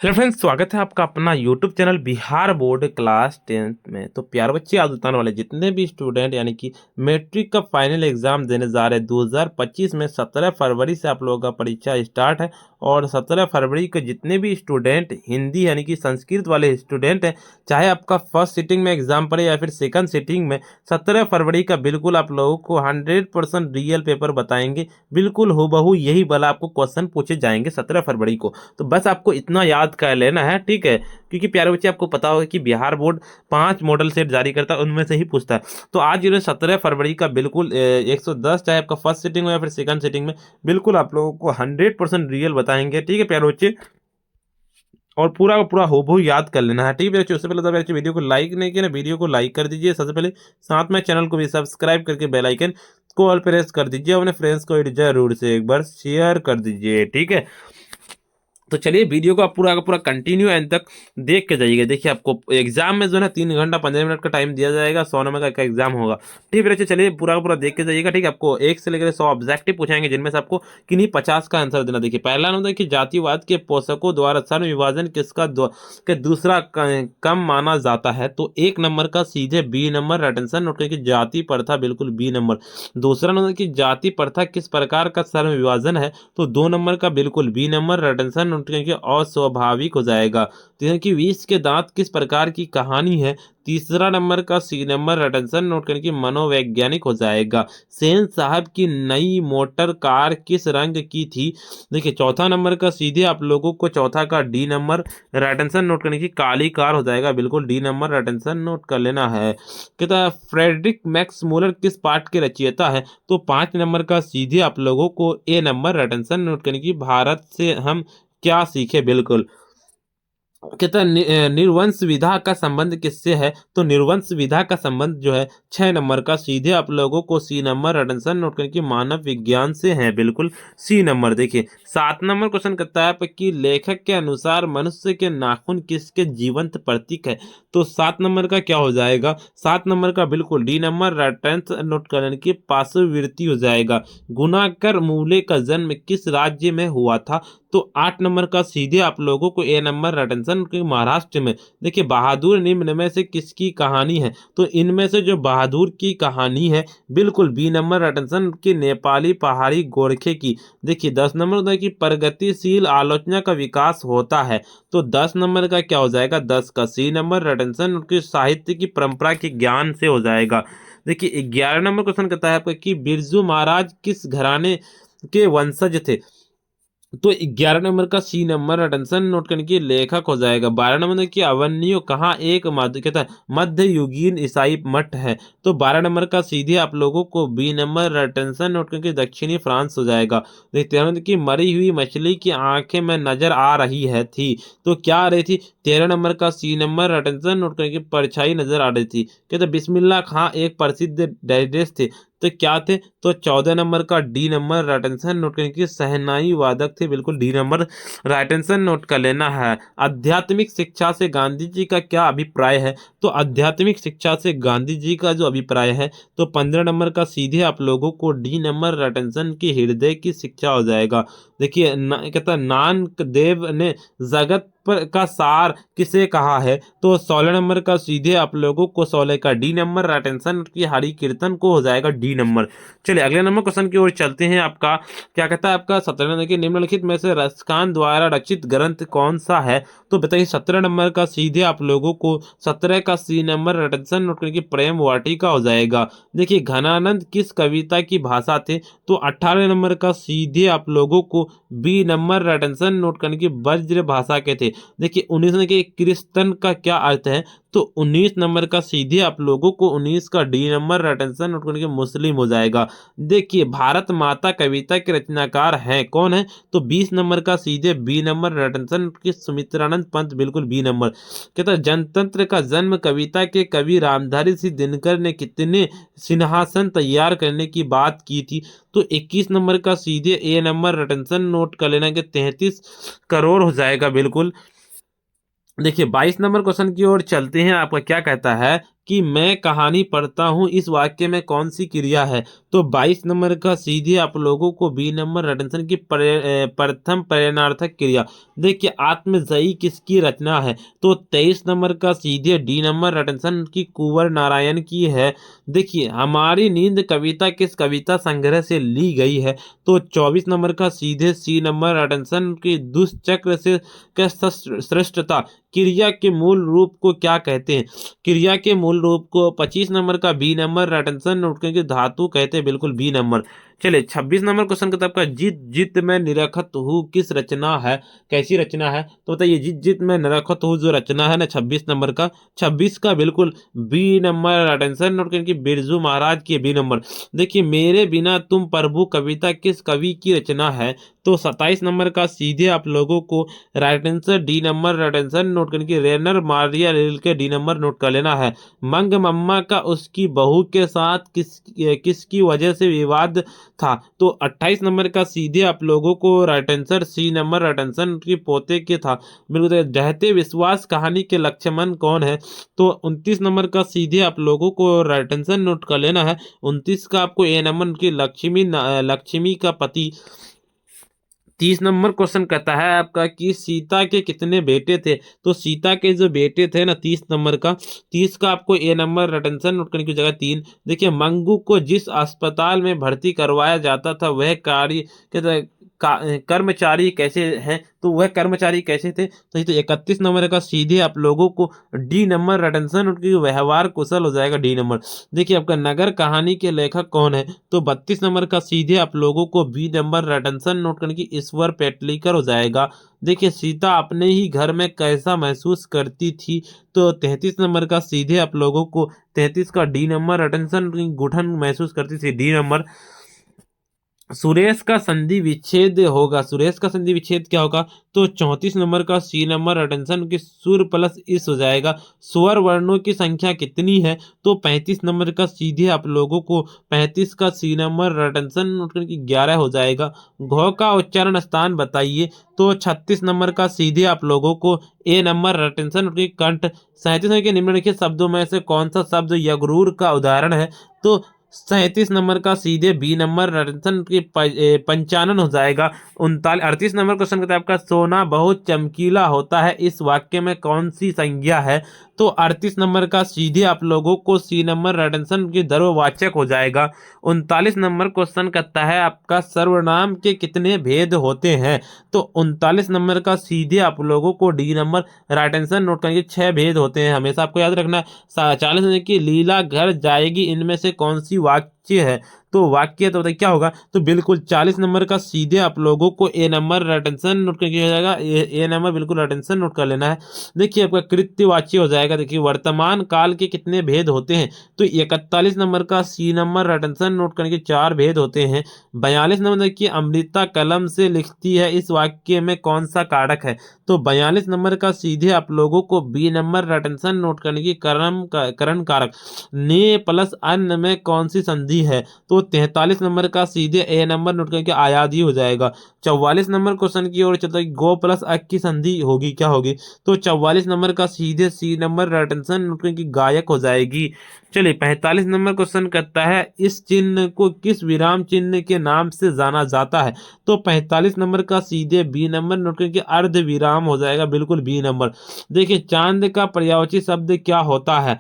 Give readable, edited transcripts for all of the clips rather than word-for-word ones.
Hello friends, स्वागत है आपका अपना YouTube channel Bihar board class 10th में। तो प्यार बच्चे, आज बताने वाले जितने भी स्टूडेंट यानी कि मैट्रिक का फाइनल एग्जाम देने जा रहे हैं 2025 में 17 फरवरी से आप लोगों का परीक्षा स्टार्ट है। और 17 फरवरी के जितने भी स्टूडेंट हिंदी यानी कि संस्कृत वाले स्टूडेंट हैं, चाहे आपका फर्स्ट सिटिंग में एग्जाम पड़े या फिर सेकंड सिटिंग में, 17 फरवरी का बिल्कुल आप लोगों को 100% रियल पेपर बताएंगे। बिल्कुल हूबहू यही वाला आपको क्वेश्चन पूछे जाएंगे 17 फरवरी को। तो बस आपको इतना याद कर लेना है, ठीक है, क्योंकि प्यारे बच्चे आपको पता होगा कि बिहार बोर्ड 5 मॉडल सेट जारी करता है, उनमें से ही पूछता है। तो आज जो 17 फरवरी का बिल्कुल 110, चाहे आपका फर्स्ट सिटिंग में या फिर सेकंड सिटिंग में, बिल्कुल आप लोगों को 100% रियल बताएंगे, ठीक है प्यारे बच्चे। और पूरा का पूरा हूबहू याद कर लेना है, ठीक है बच्चे। उससे पहले तो बच्चे वीडियो को लाइक नहीं किया ना, वीडियो को लाइक कर दीजिए सबसे पहले। साथ में चैनल को भी सब्सक्राइब करके बेल आइकन को ऑल प्रेस कर दीजिए। अपने फ्रेंड्स को जरूर से एक बार शेयर कर दीजिए, ठीक है। तो चलिए वीडियो को आप पूरा का पूरा कंटिन्यू एंड तक देख के जाइएगा। देखिए, आपको एग्जाम में जो है ना 3 घंटा 15 मिनट का टाइम दिया जाएगा, 100 नंबर का एग्जाम होगा, ठीक है बच्चे। चलिए पूरा का पूरा देख के जाइएगा, ठीक है। आपको 1 से लेकर 100 ऑब्जेक्टिव पूछाएंगे, जिनमें से आपको किन्हीं 50 का आंसर देना। देखिए, पहला नंबर कि जातिवाद के पोषकों द्वारा सन विभाजन किसका के दूसरा कम माना जाता है। तो 1 नंबर का सीधे बी नंबर, अटेंशन नोट करें कि जाति प्रथा, बिल्कुल बी नंबर। दूसरा नंबर कि जाति प्रथा किस प्रकार का सन विभाजन है। तो 2 नंबर का बिल्कुल बी नंबर, अटेंशन नोट करें कि अस्वाभाविक हो जाएगा। तीसरा कि विष के दांत किस प्रकार की कहानी है। तीसरा नंबर का सी नंबर, अटेंशन नोट करें कि मनोवैज्ञानिक हो जाएगा। सेन साहब की नई मोटर कार किस रंग की थी। देखिए, चौथा नंबर का सीधे आप लोगों को चौथा का डी नंबर, अटेंशन नोट करने की काली कार हो जाएगा, बिल्कुल डी नंबर, अटेंशन नोट कर लेना है। कहता है फ्रेडरिक मैक्स मूलर किस पाठ के रचयिता है। तो 5 नंबर का सीधे आप लोगों को ए नंबर, अटेंशन नोट करने की भारत से हम क्या सीखे, बिल्कुल। कहता है निर्वंश विधा का संबंध किससे है। तो निर्वंश विधा का संबंध जो है 6 नंबर का सीधे आप लोगों को सी नंबर, अटेंशन नोट करके मानव विज्ञान से है, बिल्कुल सी नंबर। देखिए, 7 नंबर क्वेश्चन कहता है कि लेखक के अनुसार मनुष्य के नाखून किसके जीवंत प्रतीक है। तो 7 नंबर का क्या हो जाएगा, 7 नंबर का बिल्कुल डी नंबर, अटेंशन नोट करने की पार्श्ववृत्ति हो जाएगा। गुणाकर मूले का जन्म किस राज्य में हुआ था। तो 8 नंबर का सीधे आप लोगों को ए नंबर, अटेंशन के महाराष्ट्र में। देखिए, बहादुर निम्न में से किसकी कहानी है। तो इनमें से जो बहादुर की कहानी है, बिल्कुल बी नंबर, अटेंशन की नेपाली पहाड़ी गोरखे की। देखिए, 10 नंबर होता है कि प्रगतिशील आलोचना का विकास होता है। तो 10 नंबर का क्या हो जाएगा, 10 का सी नंबर, अटेंशन उनके साहित्य की परंपरा के ज्ञान से हो जाएगा। देखिए, 11 नंबर क्वेश्चन कहता है आपका कि बिरजू महाराज किस घराने के वंशज थे। तो 11 नंबर का सी नंबर, अटेंशन नोट करने की लेखक हो जाएगा। 12 नंबर की अवन्यो कहाँ एक कहता है मध्ययुगीन ईसाई मठ है। तो 12 नंबर का सीधे आप लोगों को बी नंबर, अटेंशन नोट करके दक्षिणी फ्रांस हो जाएगा। 13 नंबर की मरी हुई मछली की आंखें में नजर आ रही है थी। तो क्या आ रही थी, 13 नंबर का सी नंबर, अटेंशन नोट करके परछाई नजर आ रही थी। कहते बिस्मिल्लाह खां एक प्रसिद्ध डायरेस थे। तो क्या थे, तो 14 नंबर का डी नंबर, अटेंशन नोट करने की सहनाई वादक थे, बिल्कुल डी नंबर, अटेंशन नोट कर लेना है। आध्यात्मिक शिक्षा से गांधी जी का क्या अभिप्राय है। तो आध्यात्मिक शिक्षा से गांधी जी का जो अभिप्राय है, तो 15 नंबर का सीधे आप लोगों को डी नंबर, अटेंशन की हृदय की शिक्षा हो जाएगा। देखिए, कहता नानक देव ने जगत पर का सार किसे कहा है। तो 16 नंबर का सीधे आप लोगों को 16 का डी नंबर, अटेंशन की हरि कीर्तन को हो जाएगा डी नंबर। चलिए अगले नंबर क्वेश्चन की ओर चलते हैं। आपका क्या कहता है, आपका 17 नंबर के निम्नलिखित में से रसकान द्वारा रचित ग्रंथ कौन सा है। तो बताइए, 17 नंबर का सीधे आप लोगों को 17 का सी नंबर, अटेंशन नोट करके प्रेम वाटिका हो जाएगा। देखिए, घनानंद किस कविता की भाषा थे। तो 18 नंबर का सीधे आप लोगों को बी नंबर, अटेंशन नोट करने की ब्रज भाषा के थे। देखिए, 19 नंबर के क्रिश्चियन का क्या अर्थ है। तो 19 नंबर का सीधे आप लोगों को 19 का डी नंबर, अटेंशन नोट करके मुस्लिम हो जाएगा। देखिए, भारत माता कविता के रचनाकार हैं कौन है। तो 20 नंबर का सीधे बी नंबर, अटेंशन की सुमित्रानंद पंत, बिल्कुल बी नंबर। कहता है जनतंत्र का जन्म कविता के कवि रामधारी सिंह दिनकर ने कितने सिंहासन तैयार करने की बात की थी। तो 21 नंबर का सीधे ए नंबर, अटेंशन नोट कर लेना कि 33 करोड़ हो जाएगा, बिल्कुल। देखिए, 22 नंबर क्वेश्चन की ओर चलते हैं। आपका क्या कहता है कि मैं कहानी पढ़ता हूँ इस वाक्य में कौन सी क्रिया है। तो 22 नंबर का सीधे आप लोगों को बी नंबर अटेंशन की प्रथम प्रेरणार्थक क्रिया। देखिए आत्मजयी किसकी रचना है। तो 23 नंबर का सीधे डी नंबर अटेंशन की कुंवर नारायण की है। देखिए हमारी नींद कविता किस कविता संग्रह से ली गई है। तो 24 नंबर का सीधे सी नंबर अटेंशन की दुष्चक्र से श्रेष्ठता क्रिया के मूल रूप को क्या कहते हैं। क्रिया के मूल रूप को 25 नंबर का बी नंबर अटेंशन नोट करके धातु कहते हैं, बिल्कुल बी नंबर। चलिए 26 नंबर क्वेश्चन किताब का जित जित में निरखत हूँ किस रचना है, कैसी रचना है। तो बताइए जित जित में निरखत हूँ जो रचना है ना 26 नंबर का, 26 का बिल्कुल बी नंबर अटेंशन नोट करके बिरजू महाराज की बी नंबर। देखिए मेरे बिना तुम प्रभु कविता किस कवि की रचना है। तो 27 नंबर का सीधे आप लोगों को right answer D number attention note करके रेनर मारिया रिल के डी नंबर नोट कर लेना है। मंग मम्मा का उसकी बहू के साथ किसकी वजह से विवाद था। तो 28 नंबर का सीधे आप लोगों को right answer C number attention की पोते के था, बिल्कुल। रहते विश्वास कहानी के लक्ष्मण कौन है। तो 29 नंबर का सीधे आप लोगों को राइट आंसर नोट कर लेना है। 29 का आपको ए नंबर की लक्ष्मी का पति। 30 नंबर क्वेश्चन कहता है आपका कि सीता के कितने बेटे थे। तो सीता के जो बेटे थे ना 30 नंबर का, 30 का आपको ए नंबर अटेंशन नोट करने की जगह 3। देखिए मंगू को जिस अस्पताल में भर्ती करवाया जाता था वह कर्मचारी कैसे हैं। तो वह कर्मचारी कैसे थे। तो ये तो 31 नंबर का सीधे आप लोगों को डी नंबर अटेंशन उनकी व्यवहार कुशल हो जाएगा डी नंबर। देखिए आपका नगर कहानी के लेखक कौन है। तो 32 नंबर का सीधे आप लोगों को बी नंबर अटेंशन नोट करने की ईश्वर पेटलीकर हो जाएगा। देखिए सीता अपने ही घर में कैसा महसूस करती थी। तो 33 नंबर का सीधे आप लोगों को 33 का डी नंबर अटेंशन घुटन महसूस करती थी डी नंबर। सुरेश का संधि विच्छेद होगा, सुरेश का संधि विच्छेद क्या होगा। तो 34 नंबर का सी नंबर अटेंशन की सुर प्लस इस हो जाएगा। स्वर वर्णों की संख्या कितनी है। तो 35 नंबर का सीधे आप लोगों को 35 का सी नंबर अटेंशन की 11 हो जाएगा। घ का उच्चारण स्थान बताइए। तो 36 नंबर का सीधे आप लोगों को ए नंबर अटेंशन की कंठ। 37 के निम्नलिखित शब्दों में से कौन सा शब्द यगरूर का उदाहरण है। तो 37 नंबर का सीधे बी नंबर अटेंशन की 95 हो जाएगा। 38 नंबर क्वेश्चन कहता है आपका सोना बहुत चमकीला होता है इस वाक्य में कौन सी संज्ञा है। तो 38 नंबर का सीधे आप लोगों को सी नंबर अटेंशन की ध्रुववाचक हो जाएगा। 39 नंबर क्वेश्चन कहता है आपका सर्वनाम के कितने भेद होते हैं। तो 39 नंबर का सीधे आप लोगों को D number right answer note करेंगे 6 भेद होते हैं, हमेशा आपको याद रखना है। 40 की लीला घर जाएगी इनमें से कौन सी वाक्य है। तो वाक्य तो बताइए क्या होगा। तो बिल्कुल 40 नंबर का सीधे आप लोगों को ए नंबर अटेंशन नोट कर किया जाएगा। ए नंबर बिल्कुल अटेंशन नोट कर लेना है। देखिए आपका कृत्यवाच्य हो जाएगा। देखिए वर्तमान काल के कितने भेद होते हैं। तो 41 नंबर का सी नंबर अटेंशन नोट करने के 4 भेद होते हैं। 42 नंबर की अमृता कलम से लिखती है इस वाक्य में कौन सा कारक है। तो 42 नंबर का सीधे आप लोगों को बी नंबर अटेंशन नोट करने की करण कारक। ने प्लस अन्न में कौन सी संधि है। तो 43 नंबर का सीधे ए नंबर नोट करके आयादी हो जाएगा। 44 नंबर क्वेश्चन की ओर चलता है गो प्लस अक की संधि होगी क्या होगी। तो 44 नंबर का सीधे सी नंबर अटेंशन नोट करके गायक हो जाएगी। चलिए 45 नंबर क्वेश्चन कहता है इस चिन्ह को किस विराम चिन्ह के नाम से जाना जाता है। तो 45 नंबर का सीधे बी नंबर नोट करके अर्ध विराम हो जाएगा, बिल्कुल बी नंबर। देखिए चांद का पर्यायवाची शब्द क्या होता है।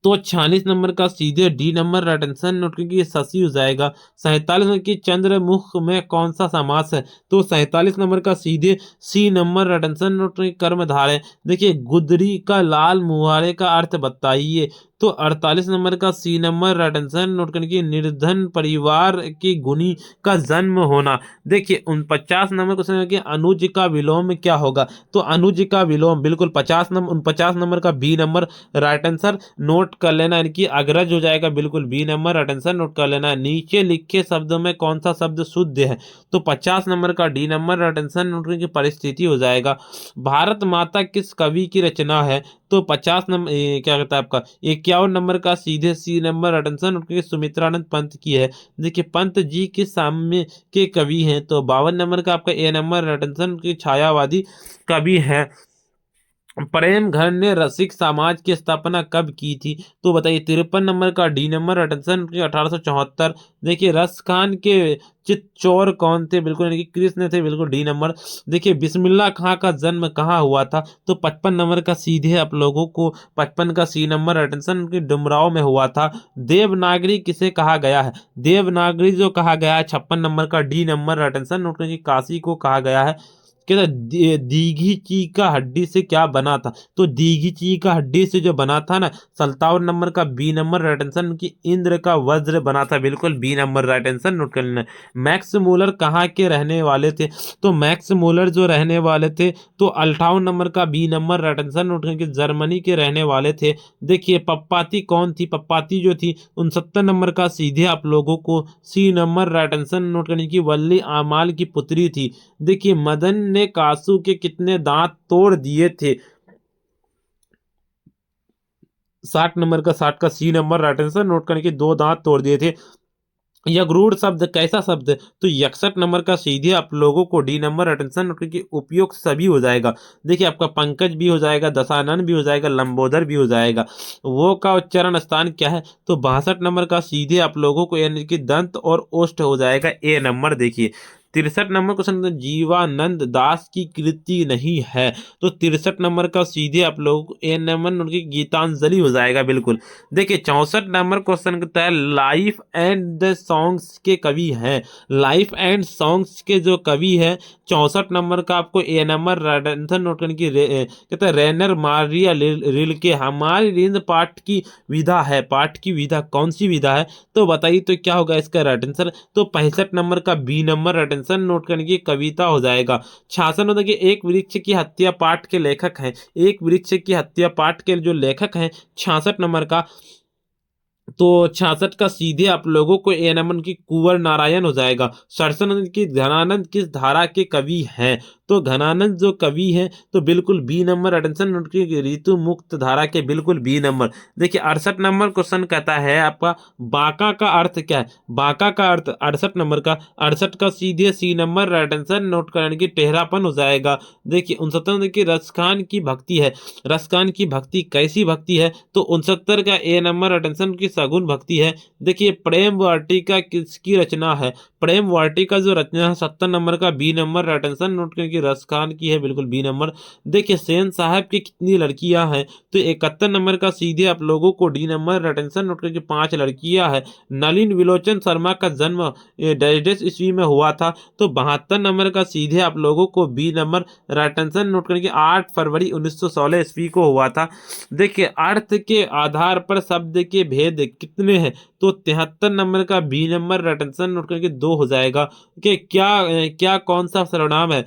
तो 46 नंबर का सीधे डी नंबर अटेंशन नोट करके शशि हो जाएगा। 47 नंबर की चंद्रमुख में कौन सा समास है। तो 47 नंबर का सीधे सी नंबर अटेंशन नोट करके कर्मधारय। देखिए गुदरी का लाल मुहारे का अर्थ बताइए। तो 48 नंबर का सी नंबर अटेंशन नोट करने की निर्धन परिवार की गुनी का जन्म होना। देखिए 49 नंबर क्वेश्चन कि अनुज का विलोम क्या होगा। तो अनुज का विलोम बिल्कुल 49 नंबर का B number right answer note कर लेना, यानी कि अग्रज हो जाएगा, बिल्कुल बी नंबर अटेंशन नोट कर लेना। नीचे लिखे शब्दों में कौन सा शब्द शुद्ध है। तो 50 नंबर का डी नंबर अटेंशन नोट करने की परिस्थिति हो जाएगा। भारत माता किस कवि की रचना है। तो 50 नंबर क्या कहता है आपका 51 नंबर का सीधे सी नंबर अटेंशन उनके सुमित्रानंद पंत की है। देखिए पंत जी किस साम्य के कवि हैं। तो 52 नंबर का आपका ए नंबर अटेंशन की छायावादी कवि है। प्रेम घर ने रसिक समाज की स्थापना कब की थी? तो बताइए 53 नंबर का डी नंबर, अटेंशन 1874। देखिए रस खान के चित्तौड़ कौन थे? बिल्कुल यानी कि कृष्ण थे, बिल्कुल डी नंबर। देखिए बिस्मिल्लाह खां का जन्म कहाँ हुआ था? तो 55 नंबर का सीधे आप लोगों को 55 का सी नंबर, अटेंशन उनकी डुमराव में हुआ था। देवनागरी किसे कहा गया है? देवनागरी जो कहा गया है 56 नंबर का डी नंबर, अटेंशन उनकी काशी को कहा गया है। कहता दीघी ची का हड्डी से क्या बना था? तो दीघी ची का हड्डी से जो बना था ना, 57 नंबर का बी नंबर, राइट आंसर की इंद्र का वज्र बना था, बिल्कुल B number right answer note कर लेना। मैक्स मूलर कहाँ के रहने वाले थे? तो मैक्स मूलर जो रहने वाले थे तो 58 नंबर का B number, right answer note करके जर्मनी के रहने वाले थे। देखिए पप्पाती कौन थी? पप्पाती जो थी 69 नंबर का सीधे आप लोगों को C number, right answer note करने की वल्ली आमाल की पुत्री थी। देखिए मदन ने कासू के कितने दांत तोड़ दिए थे? 60 नंबर का 60 का C number, right answer note करने के दो दांत तोड़ दिए थे। यगरूढ़ शब्द कैसा शब्द है? तो 61 नंबर का सीधे आप लोगों को डी नंबर, अटेंशन क्योंकि उपयोग सभी हो जाएगा। देखिए आपका पंकज भी हो जाएगा, दशानन भी हो जाएगा, लंबोदर भी हो जाएगा। वो का उच्चारण स्थान क्या है? तो 62 नंबर का सीधे आप लोगों को यानी कि दंत और ओष्ठ हो जाएगा ए नंबर। देखिए 63 नंबर क्वेश्चन, जीवानंद दास की कृति नहीं है। तो 63 नंबर का सीधे आप लोगों को ए नंबर उनकी गीतांजलि हो जाएगा, बिल्कुल। देखिए 64 नंबर क्वेश्चन कहता है लाइफ एंड द सॉन्ग्स के कवि हैं। लाइफ एंड सॉन्ग्स के जो कवि हैं 64 नंबर का आपको ए नंबर आंसर नोट करने की कहता है रेनर मारिया रिल के। हमारी रिंद पाठ की विधा है, पाठ की विधा कौन सी विधा है? तो बताइए तो क्या होगा इसका राइट आंसर? तो 65 नंबर का बी नंबर, अटेंशन नोट करने की कविता हो जाएगा। शासन होता है कि एक वृक्ष की हत्या पाठ के लेखक हैं। एक वृक्ष की हत्या पाठ के जो लेखक हैं 66 नंबर का, तो 66 का सीधे आप लोगों को ए नंबर की कुंवर नारायण हो जाएगा। सरसनंद की घनानंद किस धारा के कवि हैं? तो घनानंद जो कवि हैं तो बिल्कुल बी नंबर, अटेंशन उनकी ऋतु मुक्त धारा के, बिल्कुल बी नंबर। देखिए 68 नंबर क्वेश्चन कहता है आपका बांका का अर्थ क्या है? बांका का अर्थ 68 नंबर का, 68 का सीधे सी नंबर, अटेंशन नोट करने की टेढ़ापन हो जाएगा। देखिए 69 की रसखान की भक्ति है। रसखान की भक्ति कैसी भक्ति है? तो 69 का ए नंबर, अटेंशन की सगुन भक्ति है। देखिए प्रेम वाटिका किसकी रचना है? प्रेम वाटिका जो रचना है 70 नंबर का बी नंबर, अटेंशन नोट करके रस खान की है, बिल्कुल बी नंबर। देखिए सेन साहब की कितनी लड़कियां हैं? तो 71 नंबर का सीधे आप लोगों को डी नंबर, अटेंशन नोट करके 5 लड़कियां हैं। नलिन विलोचन शर्मा का जन्म डैश ईस्वी में हुआ था। तो 72 नंबर का सीधे आप लोगों को बी नंबर, अटेंशन नोट करके 8 फरवरी 1916 ईस्वी को हुआ था। देखिए अर्थ के आधार पर शब्द के भेद कितने हैं? तो 73 नंबर का बी नंबर, अटेंशन नोट करके 2 हो जाएगा। कि क्या क्या कौन सा सर्वनाम है?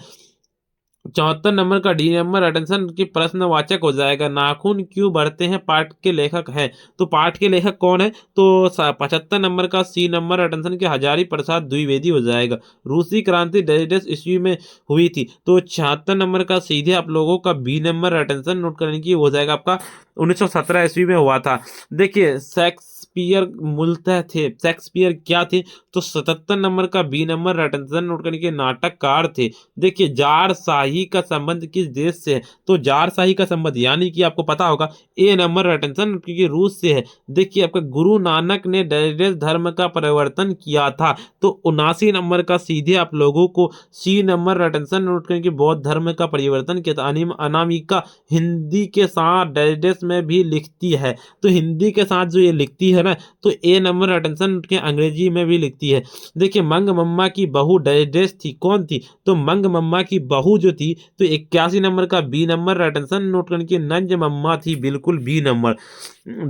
74 नंबर का डी नंबर, अटेंशन की प्रश्नवाचक हो जाएगा। नाखून क्यों बढ़ते हैं पाठ के लेखक हैं? तो पाठ के लेखक कौन है? तो 75 नंबर का सी नंबर, अटेंशन के हजारी प्रसाद द्विवेदी हो जाएगा। रूसी क्रांति डेस ईस्वी में हुई थी। तो 76 नंबर का सीधे आप लोगों का बी नंबर, अटेंशन नोट करने की हो जाएगा आपका 1917 ईस्वी में हुआ था। देखिए शेक्सपियर मूलतः थे, शेक्सपियर क्या थे? तो 77 नंबर का बी नंबर, अटेंशन नोट करने के नाटककार थे। देखिए जार शाही का संबंध किस देश से है? तो जार शाही का संबंध यानी कि आपको पता होगा ए नंबर, अटेंशन क्योंकि रूस से है। देखिए आपका गुरु नानक ने डैश धर्म का परिवर्तन किया था। तो 79 नंबर का सीधे आप लोगों को सी नंबर, अटेंशन नोट करके बौद्ध धर्म का परिवर्तन किया था। अनामिका हिंदी के साथ डैश में भी लिखती है। तो हिंदी के साथ जो ये लिखती है ना, तो ए नंबर, अटेंशन के अंग्रेजी में भी लिखती है। देखिए मंग मम्मा की बहू डैश थी, कौन थी? तो मंग मम्मा की बहू जो थी तो 81 नंबर का बी नंबर, अटेंशन नोट करने की नंज मम्मा थी, बिल्कुल बी नंबर।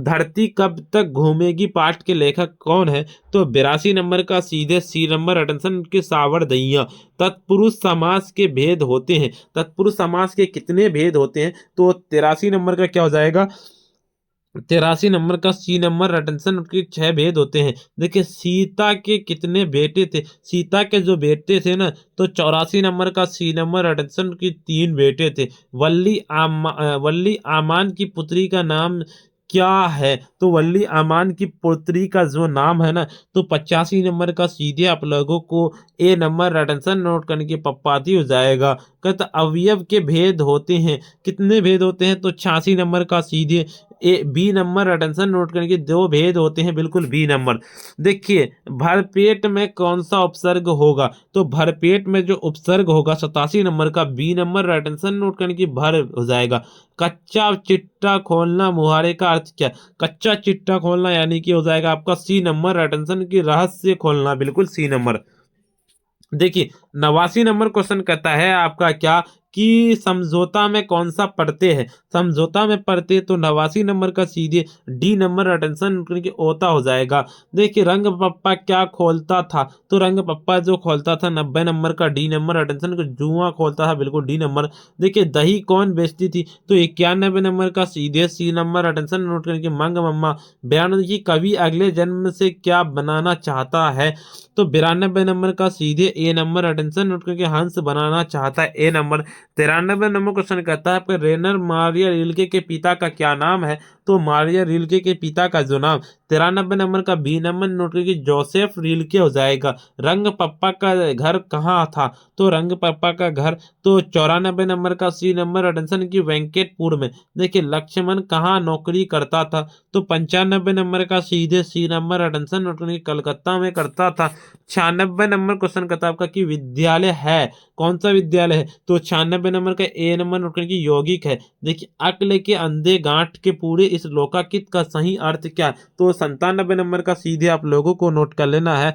धरती कब तक घूमेगी पाठ के लेखक कौन है? तो 82 नंबर का सीधे सी नंबर, अटेंशन के सावर दैया। तत्पुरुष समास के भेद होते हैं। तत्पुरुष समास के कितने भेद होते हैं? तो 83 नंबर का क्या हो जाएगा? 83 नंबर का सी नंबर, अटेंशन के 6 भेद होते हैं। देखिए सीता के कितने बेटे थे? सीता के जो बेटे थे ना, तो 84 नंबर का सी नंबर, अटेंशन की 3 बेटे थे। वल्ली आमान की पुत्री का नाम क्या है? तो वल्ली अमान की पुत्री का जो नाम है ना, तो 85 नंबर का सीधे आप लोगों को ए नंबर अटेंशन नोट करने की पप्पाती हो जाएगा। कहता अवयव के भेद होते हैं, कितने भेद होते हैं? तो 86 नंबर का सीधे A B number attention note करने के 2 भेद होते हैं, बिल्कुल बी नंबर। देखिए भरपेट में कौन सा उपसर्ग होगा? तो भरपेट में जो उपसर्ग होगा 87 नंबर का बी नंबर अटेंशन नोट करने की भर हो जाएगा। कच्चा चिट्टा खोलना मुहारे का अर्थ क्या है? कच्चा चिट्टा खोलना यानी कि हो जाएगा आपका सी नंबर अटेंशन की रहस्य खोलना, बिल्कुल सी नंबर। देखिए 89 नंबर क्वेश्चन कहता है आपका क्या कि समझौता में कौन सा पढ़ते हैं? समझौता में पढ़ते तो 89 नंबर का सीधे डी नंबर अटेंशन के ओता हो जाएगा। देखिए रंग पप्पा क्या खोलता था? तो रंग पप्पा जो खोलता था 90 नंबर का डी नंबर अटेंशन को जुआ खोलता था, बिल्कुल डी नंबर। देखिए दही कौन बेचती थी? तो 91 नंबर का सीधे सी नंबर अटेंशन नोट करके मंग मम्मा। 92 की कवि अगले जन्म से क्या बनाना चाहता है? तो 92 नंबर का सीधे ए नंबर अटेंशन नोट करके हंस बनाना चाहता है, ए नंबर। 93 नंबर क्वेश्चन कहता है आपका रेनर मारिया रिल्के के पिता का क्या नाम है? तो मारिया रिल्के के पिता का जो नाम 93 नंबर का बी नंबर नोट करके जोसेफ रिल्के हो जाएगा। रंग पप्पा का घर कहाँ था? तो रंग पप्पा का घर तो 94 नंबर का सी नंबर अटेंशन की वेंकटपुर में। देखिए लक्ष्मण कहाँ नौकरी करता था? तो 95 नंबर का सीधे सी नंबर अटेंशन नोट करके कलकत्ता में करता था। 96 नंबर क्वेश्चन कहता है आपका कि विद्यालय है, कौन सा विद्यालय है? तो 96 नंबर का ए नंबर नोट करके यौगिक है। देखिए अक्ल के अंधे गांठ के पूरे इस लोकाकित का सही अर्थ क्या है? तो 97 नंबर का सीधे आप लोगों को नोट कर लेना है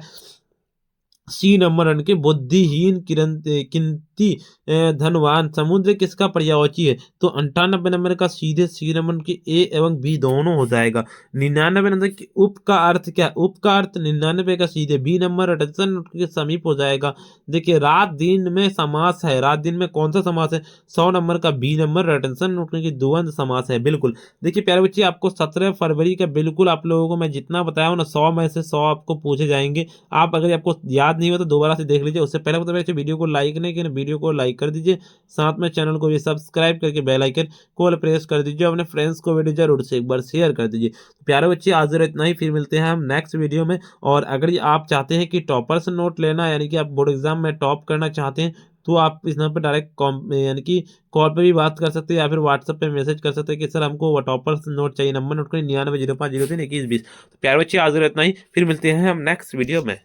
सी नंबर रन के बुद्धिहीन किंती धनवान समुद्र किसका पर्यायवाची है? तो 98 नंबर का सीधे सी नंबर की ए एवं बी दोनों हो जाएगा। 99 नंबर की उप का अर्थ क्या? उप का अर्थ 99 का सीधे बी नंबर अटेंशन के समीप हो जाएगा। देखिए रात दिन में समास है, रात दिन में कौन सा समास है? 100 नंबर का बी नंबर अटेंशन उठने की द्वंद्व समास है, बिल्कुल। देखिए प्यारे बच्चे आपको 17 फरवरी का बिल्कुल आप लोगों को मैं जितना बताया हूँ ना 100 में से 100 आपको पूछे जाएंगे। आप अगर आपको याद नहीं हो तो दोबारा से देख लीजिए। उससे पहले बताइए वीडियो को लाइक नहीं किया, वीडियो को लाइक कर दीजिए, साथ में चैनल को भी सब्सक्राइब करके बेल आइकन को प्रेस कर दीजिए। अपने फ्रेंड्स को वीडियो जरूर से एक बार शेयर कर दीजिए। तो प्यारे बच्चे आज जरा इतना ही, फिर मिलते हैं हम नेक्स्ट वीडियो में। और अगर आप चाहते हैं कि टॉपर से नोट लेना यानी कि आप बोर्ड एग्जाम में टॉप करना चाहते हैं तो आप इस नंबर पर डायरेक्ट यानी कि कॉल पे भी बात कर सकते हैं या फिर व्हाट्सएप पे मैसेज कर सकते हैं कि सर हमको टॉपर से नोट चाहिए। नंबर नोट करें 9905032120। प्यारे बच्चे आज जरा इतना ही, फिर मिलते हैं हम नेक्स्ट वीडियो में।